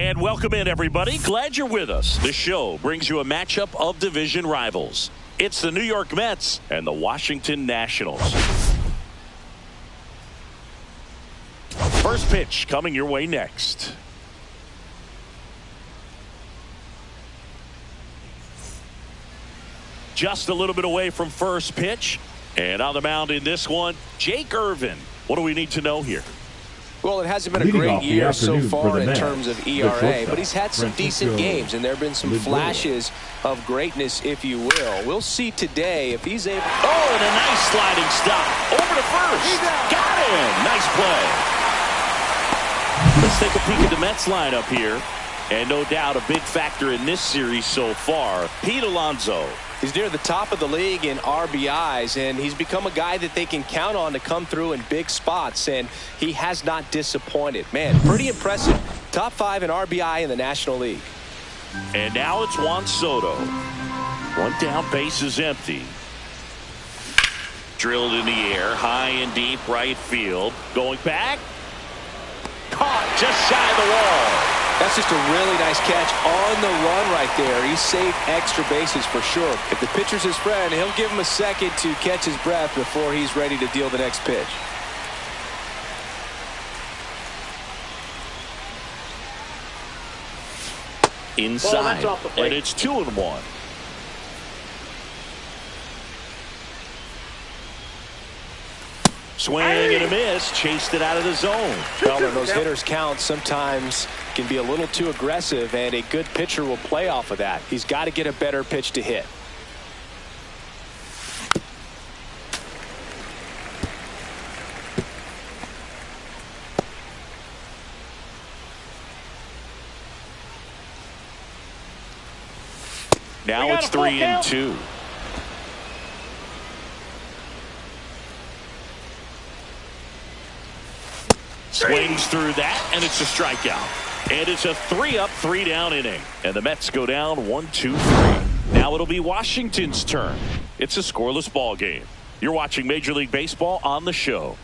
And welcome in, everybody. Glad you're with us. This show brings you a matchup of division rivals. It's the New York Mets and the Washington Nationals. First pitch coming your way next. Just a little bit away from first pitch. And on the mound in this one, Jake Irvin. What do we need to know here? Well, it hasn't been a great year so far in terms of ERA, but he's had some decent games, and there have been some flashes of greatness, if you will. We'll see today if he's able. Oh, and a nice sliding stop. Over to first. Got him. Nice play. Let's take a peek at the Mets lineup here. And no doubt a big factor in this series so far, Pete Alonso. He's near the top of the league in RBIs, and he's become a guy that they can count on to come through in big spots, and he has not disappointed. Man, pretty impressive. Top 5 in RBI in the National League. And now it's Juan Soto. One down, base is empty. Drilled in the air, high and deep right field. Going back. Caught just shy of the wall. That's just a really nice catch on the run right there. He saved extra bases for sure. If the pitcher's his friend, he'll give him a second to catch his breath before he's ready to deal the next pitch. Inside, and it's 2-1. Swing and a miss, chased it out of the zone. Well, and those hitters' counts sometimes can be a little too aggressive, and a good pitcher will play off of that. He's got to get a better pitch to hit. Now it's 3-2. Swings through that, and it's a strikeout. And it's a 3-up, 3-down inning. And the Mets go down 1-2-3. Now it'll be Washington's turn. It's a scoreless ball game. You're watching Major League Baseball on the show.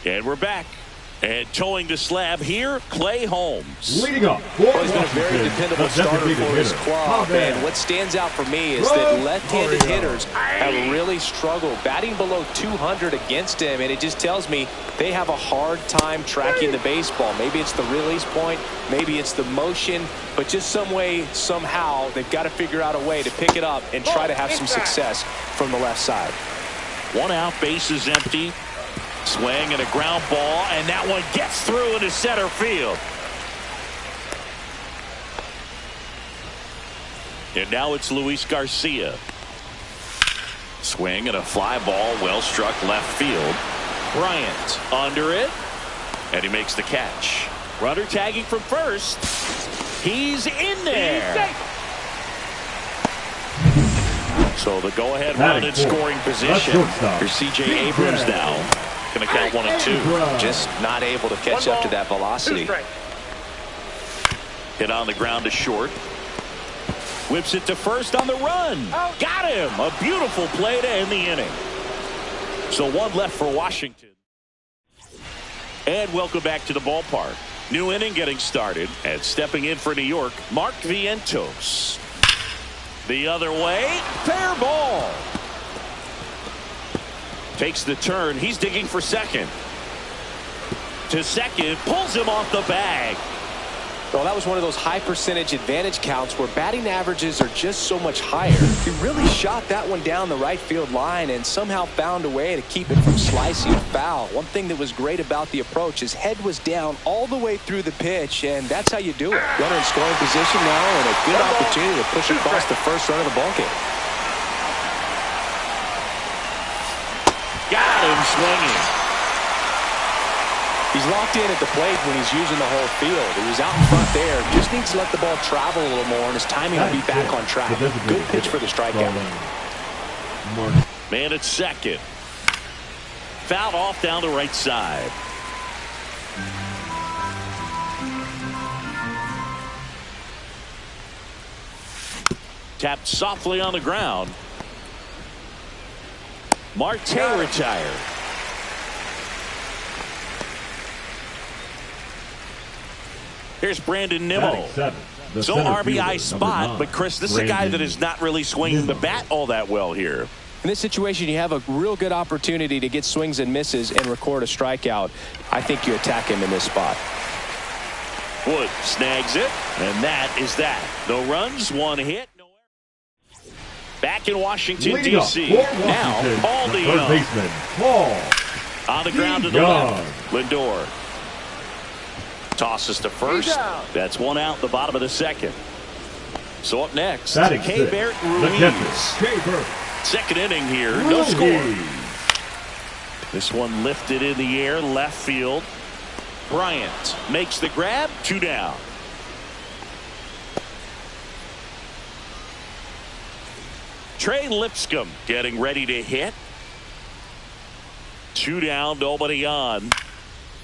And we're back. And towing the slab here, Clay Holmes. Leading up. Well, he's been a very dependable starter for his club. And what stands out for me is that left-handed hitters have really struggled batting below 200 against him. And it just tells me they have a hard time tracking the baseball. Maybe it's the release point. Maybe it's the motion. But just some way, somehow, they've got to figure out a way to pick it up and try to have some success from the left side. One out, base is empty. Swing and a ground ball, and that one gets through into center field. And now it's Luis Garcia. Swing and a fly ball, well struck left field. Bryant under it, and he makes the catch. Runner tagging from first. He's in there. So the go-ahead run in scoring position. Here's C.J. Abrams now. Going to count 1-2. Just not able to catch up to that velocity. Hit on the ground to short. Whips it to first on the run. Got him. A beautiful play to end the inning. So one left for Washington. And welcome back to the ballpark. New inning getting started. And stepping in for New York, Mark Vientos. The other way. Fair ball. Takes the turn. He's digging for second. To second. Pulls him off the bag. Well, that was one of those high percentage advantage counts where batting averages are just so much higher. He really shot that one down the right field line and somehow found a way to keep it from slicing foul. One thing that was great about the approach, his head was down all the way through the pitch, and that's how you do it. Runner in scoring position now, and a good opportunity to push across the first run of the ball game. Got him swinging. He's locked in at the plate when he's using the whole field. He was out in front there. Just needs to let the ball travel a little more, and his timing will be back on track. Good pitch for the strikeout. Man at second. Fouled off down the right side. Tapped softly on the ground. Marte retired. Here's Brandon Nimmo. So RBI spot, but Chris, this is a guy that is not really swinging the bat all that well here. In this situation, you have a real good opportunity to get swings and misses and record a strikeout. I think you attack him in this spot. Wood snags it, and that is that. No runs, one hit. No errors. Back in Washington, D.C. Now, Paul DeYoung. On the ground to the left. Lindor tosses to first. That's one out, the bottom of the second. So up next, K-Bert Ruiz. Second inning here, no score. This one lifted in the air, left field. Bryant makes the grab, 2 down. Trey Lipscomb getting ready to hit. 2 down, nobody on.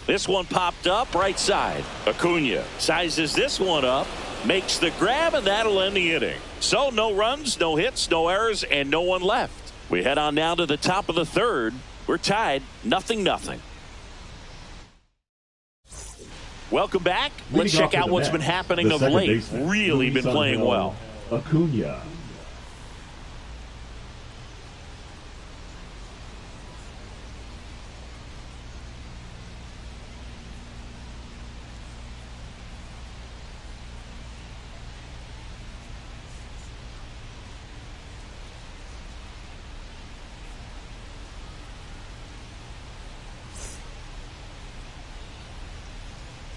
This one popped up right side. Acuna sizes this one up, makes the grab, and that'll end the inning. So no runs, no hits, no errors, and no one left. We head on now to the top of the third. We're tied, 0-0. Welcome back. Let's check out what's been happening of late. Really been playing well. Acuna.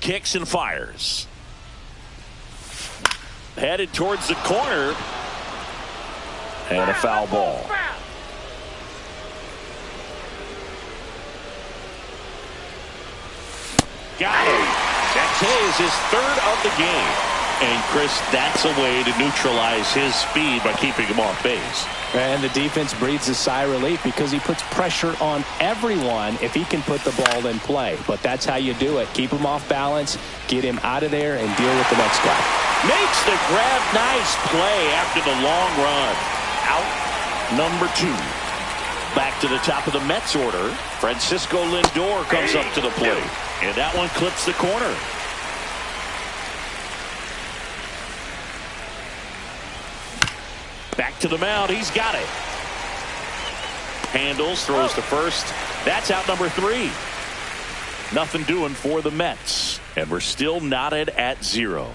Kicks and fires. Headed towards the corner. And a foul ball. Got him. That's his third of the game. And Chris, that's a way to neutralize his speed by keeping him off base. And the defense breathes a sigh of relief because he puts pressure on everyone if he can put the ball in play. But that's how you do it. Keep him off balance, get him out of there, and deal with the next guy. Makes the grab. Nice play after the long run. Out number 2. Back to the top of the Mets order. Francisco Lindor comes up to the plate. And that one clips the corner. Back to the mound. He's got it. Handles, throws to first. That's out number 3. Nothing doing for the Mets. And we're still knotted at 0.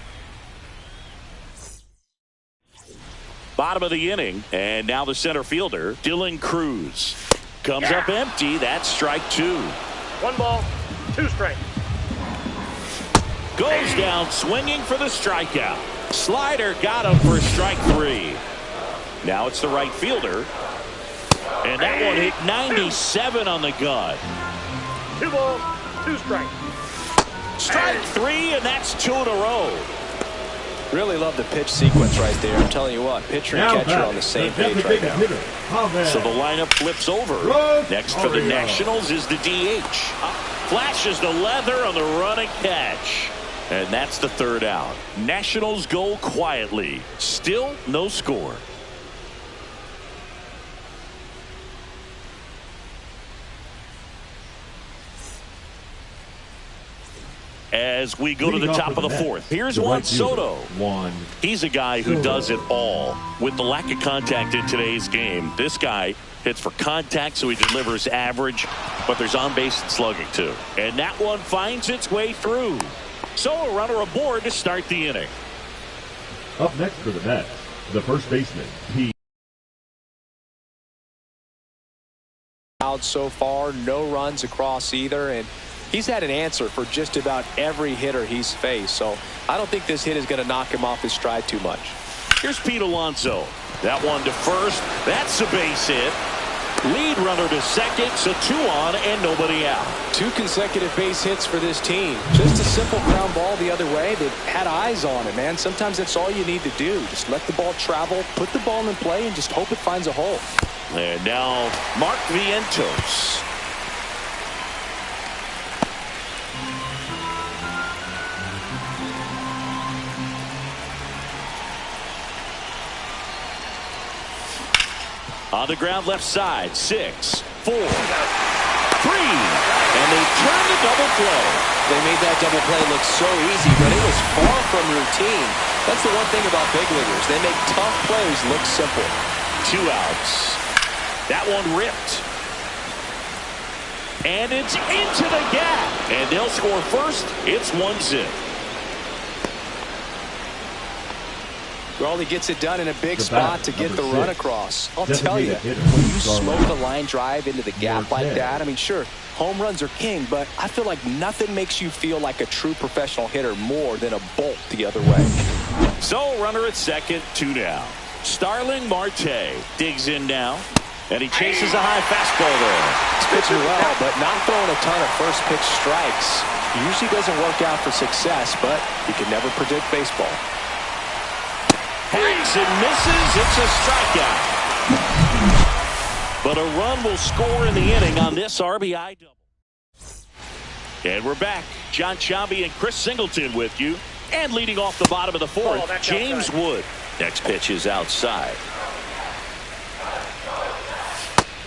Bottom of the inning. And now the center fielder, Dylan Cruz. Comes up empty. That's strike 2. 1 ball, 2 strikes. Goes down swinging for the strikeout. Slider got him for strike 3. Now it's the right fielder. And that one hit 97 on the gun. 2 balls, 2 strikes. Strike 3, and that's 2 in a row. Really love the pitch sequence right there. I'm telling you what, pitcher and catcher on the same page right now. So the lineup flips over. Next for the Nationals is the DH. Flashes the leather on the run and catch. And that's the 3rd out. Nationals go quietly. Still no score. As we go to the top of the 4th. Here's Juan Soto. He's a guy who does it all. With the lack of contact in today's game, this guy hits for contact, so he delivers average, but there's on-base and slugging too. And that one finds its way through. So a runner aboard to start the inning. Up next for the Mets, the first baseman, Out so far, no runs across either, and he's had an answer for just about every hitter he's faced. So I don't think this hit is going to knock him off his stride too much. Here's Pete Alonso. That one to first. That's a base hit. Lead runner to second, so 2 on and nobody out. 2 consecutive base hits for this team. Just a simple ground ball the other way. They've had eyes on it, man. Sometimes that's all you need to do. Just let the ball travel, put the ball in play, and just hope it finds a hole. And now Mark Vientos. On the ground left side, 6, 4, 3, and And they turn the double play. They made that double play look so easy, but it was far from routine. That's the one thing about big leaguers. They make tough plays look simple. 2 outs. That one ripped. And it's into the gap. And they'll score first. It's 1-0. Well, he gets it done in a big spot to get the run across. I'll tell you, when you smoke a line drive into the gap like that, I mean, sure, home runs are king, but I feel like nothing makes you feel like a true professional hitter more than a bolt the other way. So, runner at second, 2 down. Starling Marte digs in now, and he chases a high fastball there. He's pitching well, but not throwing a ton of first pitch strikes. He usually doesn't work out for success, but you can never predict baseball. Hangs and misses. It's a strikeout. But a run will score in the inning on this RBI double. And we're back. John Chambi and Chris Singleton with you. And leading off the bottom of the fourth, James Wood. Next pitch is outside.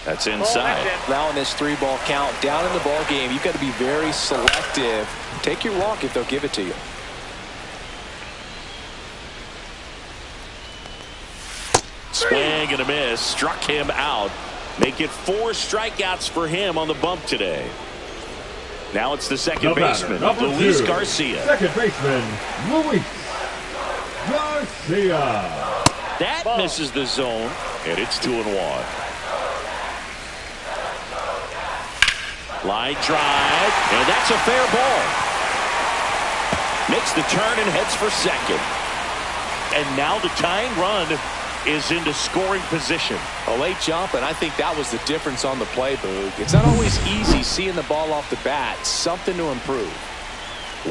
That's inside. Now in this 3-ball count, down in the ball game, you've got to be very selective. Take your walk if they'll give it to you. Swing and a miss. Struck him out. Make it 4 strikeouts for him on the bump today. Now it's the second baseman, Luis Garcia. Second baseman, Luis Garcia. That misses the zone, and it's 2-1. Line drive, and that's a fair ball. Makes the turn and heads for second. And now the tying run is into scoring position. A late jump, and I think that was the difference on the play, Boog. It's not always easy seeing the ball off the bat. Something to improve.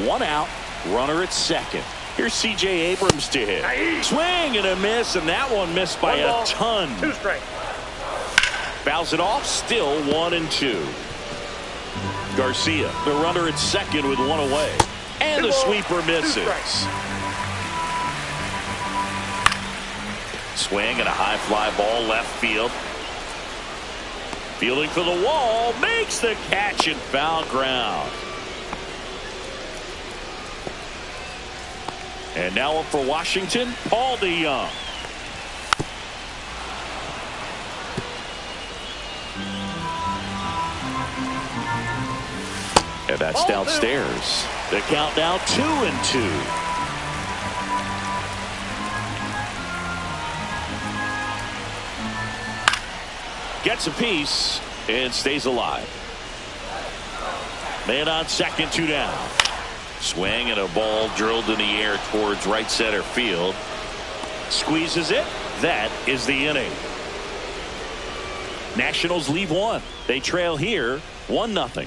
1 out, runner at second. Here's C.J. Abrams to hit. Swing and a miss, and that one missed by a ton. 2 strikes. Fouls it off, still 1-2. Garcia, the runner at second with 1 away. And the sweeper misses. Swing and a high fly ball left field. Fielding for the wall, makes the catch in foul ground. And now up for Washington, Paul DeYoung. And that's downstairs. The count now 2-2. Gets a piece and stays alive. Man on second, 2 down. Swing and a ball drilled in the air towards right center field. Squeezes it. That is the inning. Nationals leave 1. They trail here 1-0.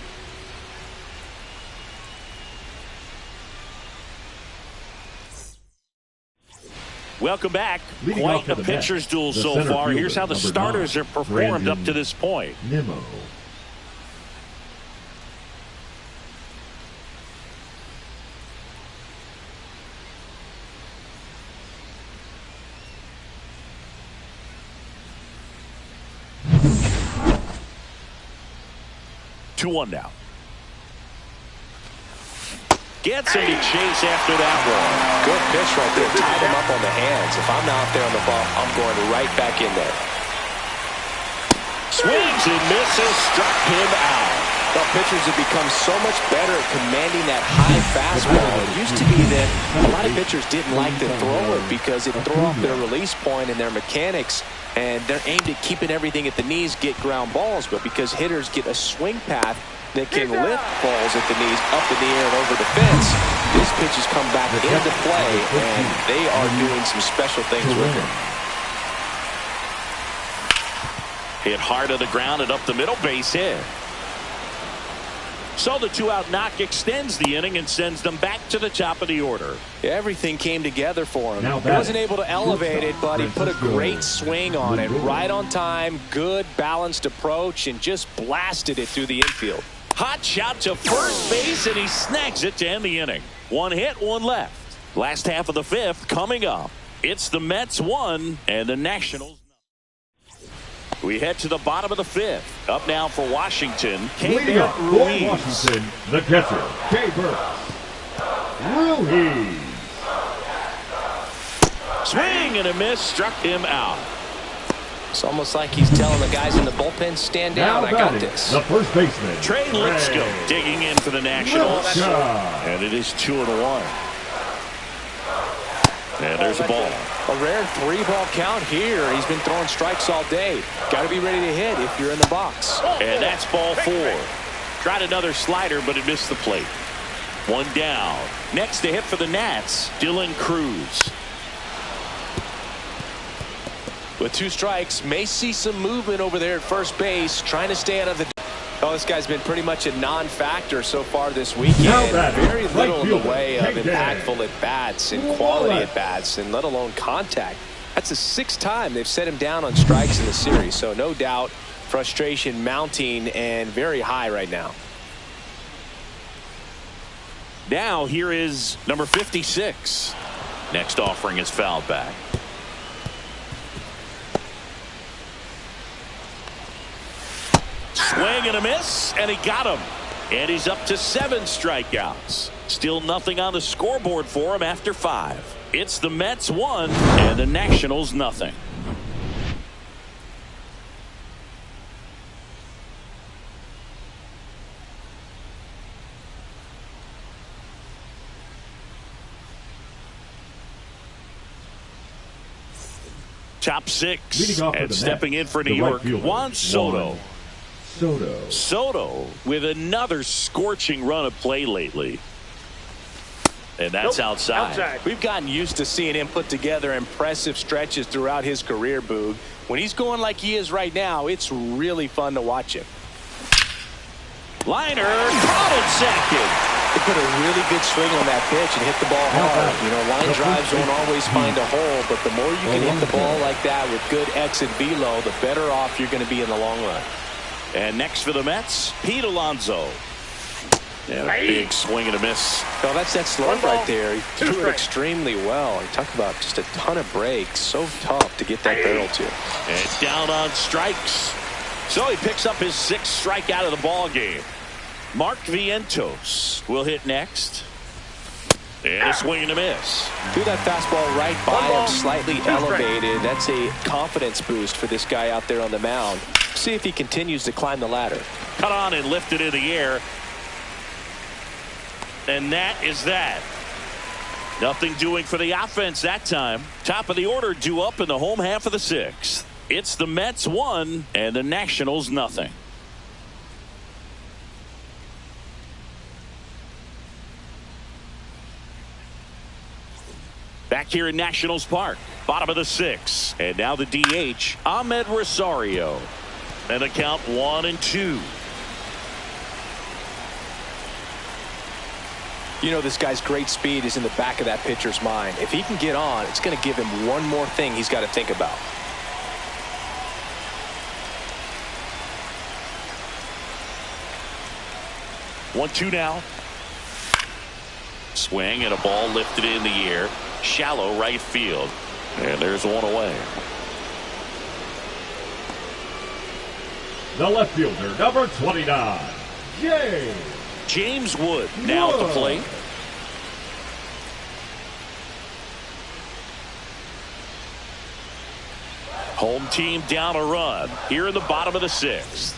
Welcome back. Quite a pitcher's duel so far. Here's how the starters have performed up to this point. Nimmo. Two one now. Gets him to chase after that one. Good pitch right there. Tied him up on the hands. If I'm out there on the bump, I'm going right back in there. Swings and misses. Struck him out. Well, pitchers have become so much better at commanding that high fastball. It used to be that a lot of pitchers didn't like to throw it because it threw off their release point and their mechanics. And they're aimed at keeping everything at the knees, get ground balls. But because hitters get a swing path that can lift balls at the knees, up in the air and over the fence, this pitch has come back into play, and they are doing some special things with it. Hit hard to the ground and up the middle, base hit. So the 2-out knock extends the inning and sends them back to the top of the order. Everything came together for him. He wasn't able to elevate it, but he put a great swing on it. Right on time, good balanced approach, and just blasted it through the infield. Hot shot to first base, and he snags it to end the inning. 1 hit, 1 left. Last half of the 5th coming up. It's the Mets 1 and the Nationals. We head to the bottom of the fifth. Up now for Washington, Leading up for Washington, the catcher, K-Bert Ruiz. Swing and a miss, struck him out. It's almost like he's telling the guys in the bullpen, stand down, I got this. The first baseman, Trey Litzko digging in for the Nationals. And it is 2-1. And there's a ball. A rare 3-ball count here. He's been throwing strikes all day. Got to be ready to hit if you're in the box. And that's ball 4. Tried another slider, but it missed the plate. 1 down. Next to hit for the Nats, Dylan Cruz. With 2 strikes, may see some movement over there at first base, trying to stay out of the... Oh, this guy's been pretty much a non-factor so far this weekend. Very little in the way of impactful at-bats and quality at-bats, and let alone contact. That's the 6th time they've set him down on strikes in the series, so no doubt frustration mounting and very high right now. Now here is number 56. Next offering is fouled back. Swing and a miss, and he got him. And he's up to 7 strikeouts. Still nothing on the scoreboard for him after 5. It's the Mets 1 and the Nationals nothing. Top 6 and stepping in for New York, Juan Soto. Soto with another scorching run of play lately. And that's outside. We've gotten used to seeing him put together impressive stretches throughout his career, Boog. When he's going like he is right now, it's really fun to watch him. Liner, caught and second. He put a really good swing on that pitch and hit the ball hard. You know, line drives don't always find a hole, but the more you can hit the ball like that with good exit velo, the better off you're going to be in the long run. And next for the Mets, Pete Alonso. And a big swing and a miss. No, that's that slump right there. He threw it extremely well. He talked about just a ton of breaks. So tough to get that barrel to. And down on strikes. So he picks up his 6th strikeout of the ball game. Mark Vientos will hit next. And a swing and a miss. Threw that fastball right by him, slightly elevated. That's a confidence boost for this guy out there on the mound. See if he continues to climb the ladder. Cut on and lifted in the air. And that is that. Nothing doing for the offense that time. Top of the order due up in the home half of the 6th. It's the Mets 1 and the Nationals nothing. Back here in Nationals Park, bottom of the 6th. And now the DH, Ahmed Rosario. And the count 1-2. You know, this guy's great speed is in the back of that pitcher's mind. If he can get on, it's going to give him one more thing he's got to think about. One, 2 now. Swing and a ball lifted in the air. Shallow right field. And there's one away. The left fielder, number 29, James Wood now at the plate. Home team down a run here in the bottom of the 6th.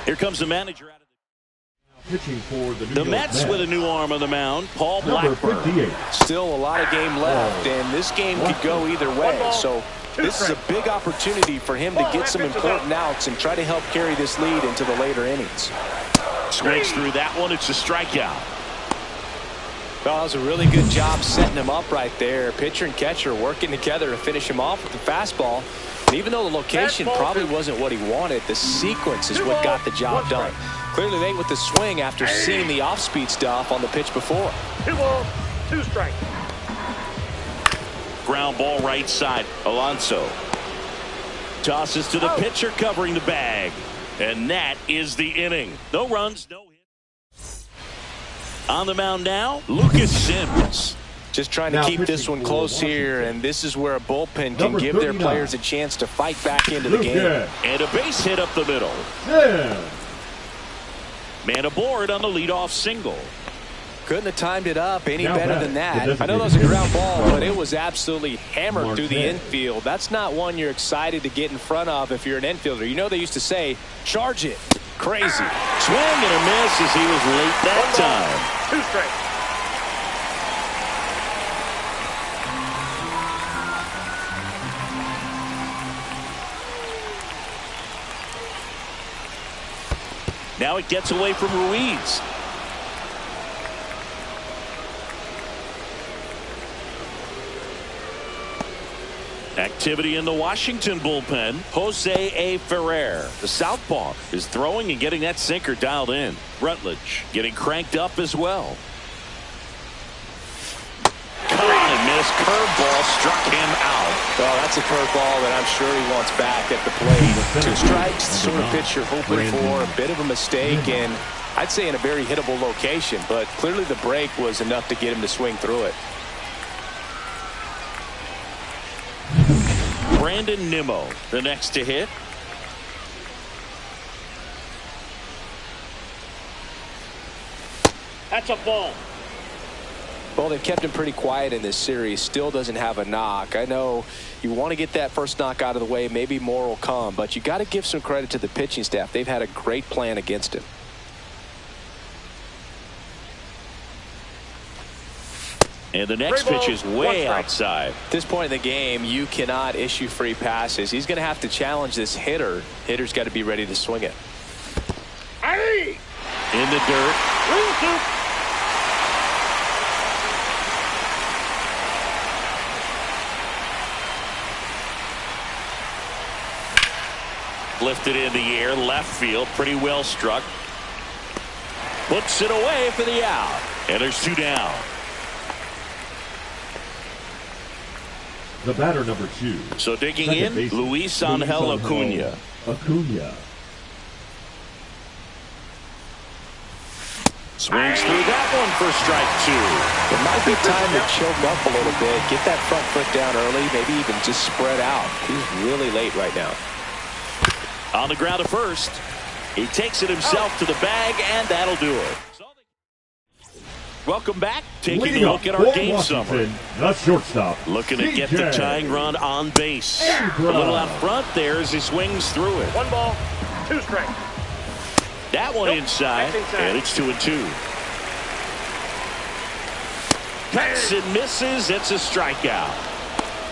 Here comes the manager out of pitching for the Mets with a new arm on the mound, Paul Blackburn. Still a lot of game left, and this game could go either way. So this is a big opportunity for him to get some important outs and try to help carry this lead into the later innings. Swings through that one. It's a strikeout. Well, that was a really good job setting him up right there. Pitcher and catcher working together to finish him off with the fastball. And even though the location probably wasn't what he wanted, the sequence is what got the job done. Clearly late with the swing after seeing the off-speed stuff on the pitch before. 2 balls, 2 strikes. Ground ball right side. Alonso tosses to the pitcher covering the bag. And that is the inning. No runs, no hits. On the mound now, Lucas Sims. Just trying to keep this one close here, and this is where a bullpen can give their players a chance to fight back into the game. And a base hit up the middle. Man aboard on the leadoff single. Couldn't have timed it up any better than that. I know that was a ground ball, but it was absolutely hammered through the infield. That's not one you're excited to get in front of if you're an infielder. You know they used to say, charge it. Crazy. Swing and a miss as he was late that time. 2 strikes. Now it gets away from Ruiz. Activity in the Washington bullpen. Jose A. Ferrer, the southpaw, is throwing and getting that sinker dialed in. Rutledge getting cranked up as well. Cut and miss. Curveball struck him out. Well, that's a curveball that I'm sure he wants back at the plate. 2 strikes, the sort of pitch you're hoping for. A bit of a mistake, and I'd say in a very hittable location, but clearly the break was enough to get him to swing through it. Brandon Nimmo, the next to hit. That's a ball. Well, they've kept him pretty quiet in this series. Still doesn't have a knock. I know you want to get that first knock out of the way. Maybe more will come, but you got to give some credit to the pitching staff. They've had a great plan against him. And the next pitch is way outside. At this point in the game, you cannot issue free passes. He's going to have to challenge this hitter. Hitter's got to be ready to swing it. In the dirt. Lifted in the air, left field, pretty well struck. Puts it away for the out. And there's 2 down. The batter, number 2. So digging in, Luis Angel Acuna. Swings through that one for strike 2. It might be time to choke up a little bit, get that front foot down early, maybe even just spread out. He's really late right now. On the ground to first. He takes it himself to the bag, and that'll do it. Welcome back. Taking a look at our game summary. The shortstop. Looking to get the tying run on base. A little out front there as he swings through it. 1 ball, 2 strikes. That one inside, and it's 2-2. Cuts and misses. It's a strikeout.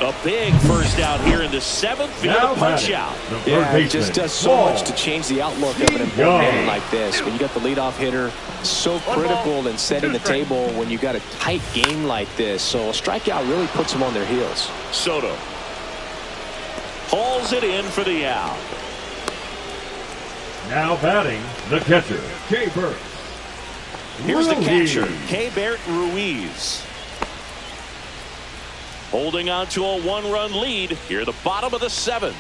A big first out here in the 7th. Field punch out. Yeah, it just does so much to change the outlook of an important game like this. When you got the leadoff hitter, so critical in setting the table when you got a tight game like this. So a strikeout really puts them on their heels. Soto hauls it in for the out. Now batting, the catcher, K-Bert. Here's the catcher, K-Bert Ruiz. Holding on to a 1-run lead here at the bottom of the 7th.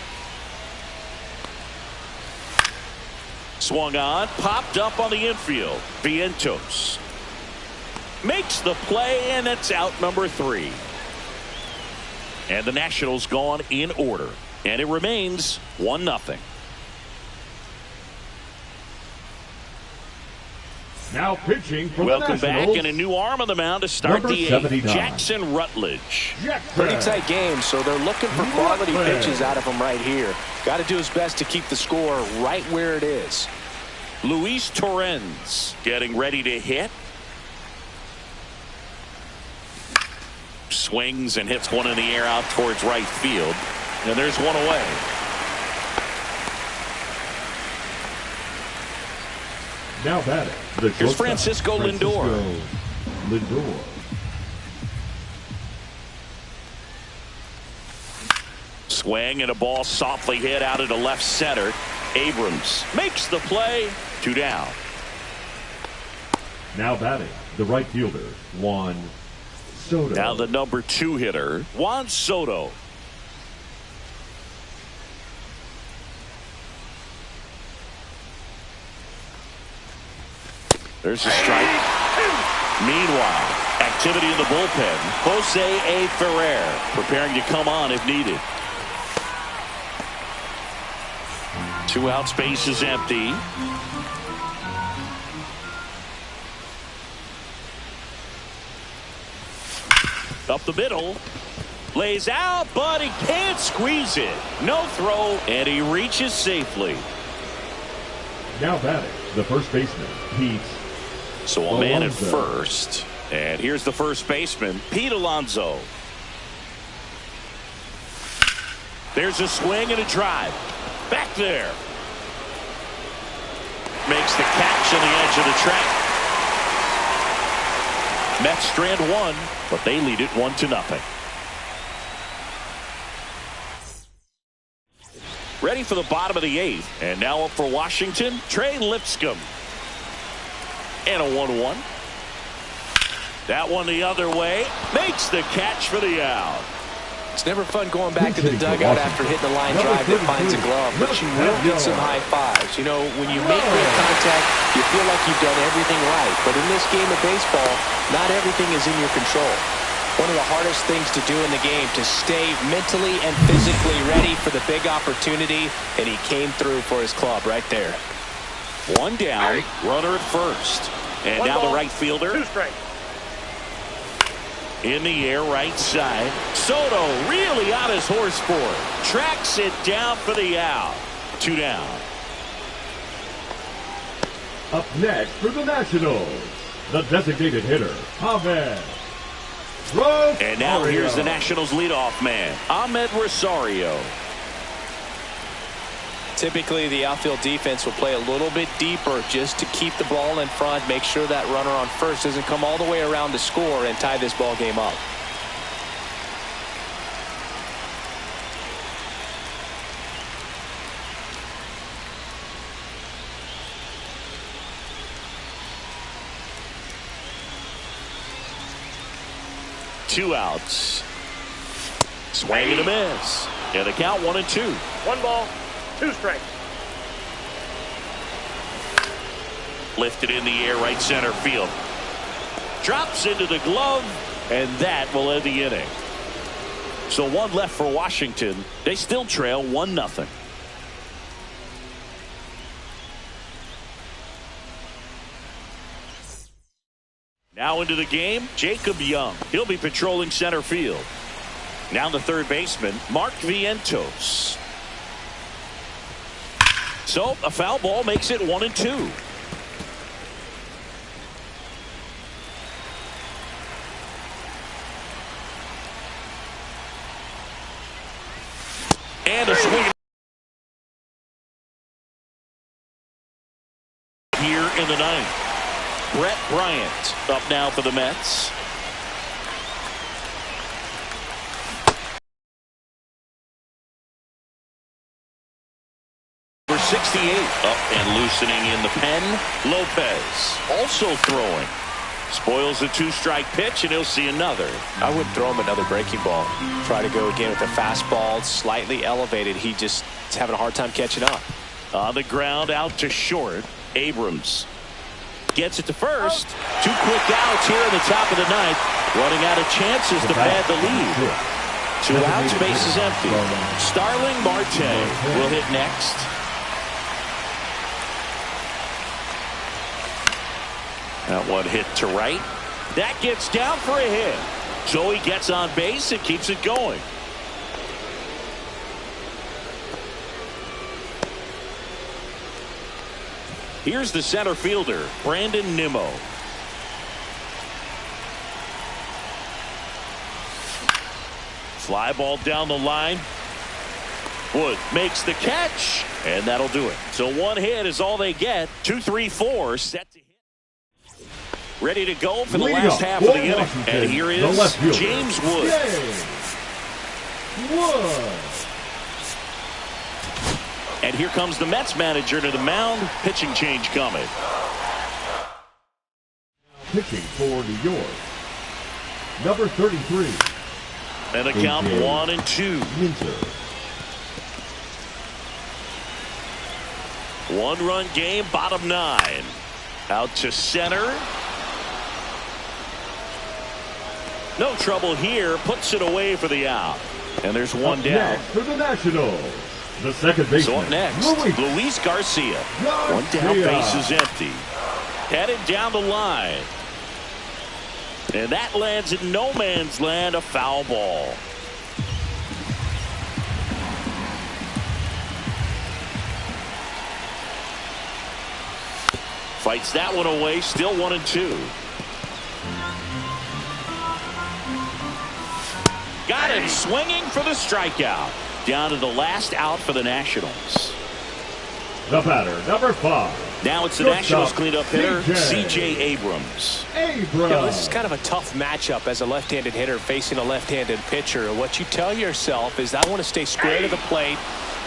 Swung on, popped up on the infield. Vientos makes the play, and it's out number 3. And the Nationals gone in order, and it remains 1-0. Now pitching for Welcome the back, Nationals. and a new arm on the mound to start Number the 79. 8th. Jackson Rutledge. Pretty tight game, so they're looking for quality pitches out of him right here. Got to do his best to keep the score right where it is. Luis Torrens getting ready to hit. Swings and hits one in the air out towards right field. And there's one away. Now batting. Here's Francisco Lindor. Swing and a ball softly hit out into left center. Abrams makes the play. 2 down. Now batting, the right fielder, Juan Soto. Now the number 2 hitter, Juan Soto. There's a strike. Meanwhile, activity in the bullpen. Jose A. Ferrer preparing to come on if needed. 2 out, space is empty. Up the middle. Lays out, but he can't squeeze it. No throw, and he reaches safely. Now batting, the first baseman, Pete. So a man at first. And here's the first baseman, Pete Alonso. There's a swing and a drive. Back there. Makes the catch on the edge of the track. Mets strand one, but they lead it 1-0. Ready for the bottom of the 8th. And now up for Washington, Trey Lipscomb. And a 1-1. That one the other way. Makes the catch for the out. It's never fun going back to the dugout after hitting a line drive that finds a glove, but you will get some high fives. You know, when you make great contact, you feel like you've done everything right. But in this game of baseball, not everything is in your control. One of the hardest things to do in the game, to stay mentally and physically ready for the big opportunity, and he came through for his club right there. 1 down, runner at first. And now the right fielder. 2 strikes. In the air, right side. Soto really on his horse for it. Tracks it down for the out. 2 down. Up next for the Nationals, the designated hitter, Ahmed. And now here's the Nationals leadoff man, Ahmed Rosario. Typically, the outfield defense will play a little bit deeper just to keep the ball in front, make sure that runner on first doesn't come all the way around to score and tie this ball game up. Two outs. Swing and a miss. And the count 1-2. 1 ball, 2 strikes. Lifted in the air, right center field. Drops into the glove, and that will end the inning. So 1 left for Washington. They still trail 1-0. Now into the game, Jacob Young. He'll be patrolling center field. Now the third baseman, Mark Vientos. So a foul ball makes it 1-2. And a swing here in the 9th. Brett Bryant up now for the Mets. Number 68 up and loosening in the pen. Lopez also throwing. Spoils the 2-strike pitch, and he'll see another. I would throw him another breaking ball. Try to go again with the fastball, slightly elevated. He just is having a hard time catching up. On the ground, out to short. Abrams gets it to first. 2 quick outs here in the top of the 9th. Running out of chances to pad the lead. 2 outs, base is empty. Starling Marte will hit next. That one hit to right. That gets down for a hit. So he gets on base and keeps it going. Here's the center fielder, Brandon Nimmo. Fly ball down the line. Wood makes the catch, and that'll do it. So 1 hit is all they get. 2, 3, 4 set to hit. Ready to go for the last half of the inning. And here is James Wood. And here comes the Mets manager to the mound. Pitching change coming. Pitching for New York, number 33. And the count 1-2. Minter. 1-run game, bottom 9. Out to center. No trouble here. Puts it away for the out. And there's one down. Next for the Nationals, the second baseman. So up next, Luis Garcia. One down, base is empty. Headed down the line. And that lands in no man's land, a foul ball. Fights that one away, still 1-2. Got him swinging for the strikeout. Down to the last out for the Nationals. The batter, number 5. Now it's the Nationals cleanup hitter, C.J. Abrams. This is kind of a tough matchup as a left-handed hitter facing a left-handed pitcher. What you tell yourself is, I want to stay square to the plate,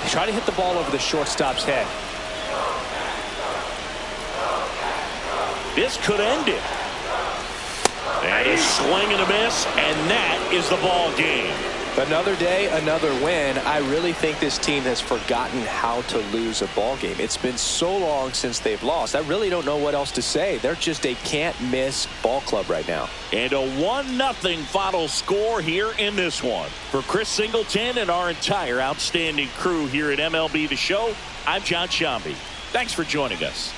try to hit the ball over the shortstop's head. This could end it. And a swing and a miss, and that is the ball game. Another day, another win. I really think this team has forgotten how to lose a ball game. It's been so long since they've lost. I really don't know what else to say. They're just a can't-miss ball club right now. And a 1-0 final score here in this one. For Chris Singleton and our entire outstanding crew here at MLB The Show, I'm John Shambi. Thanks for joining us.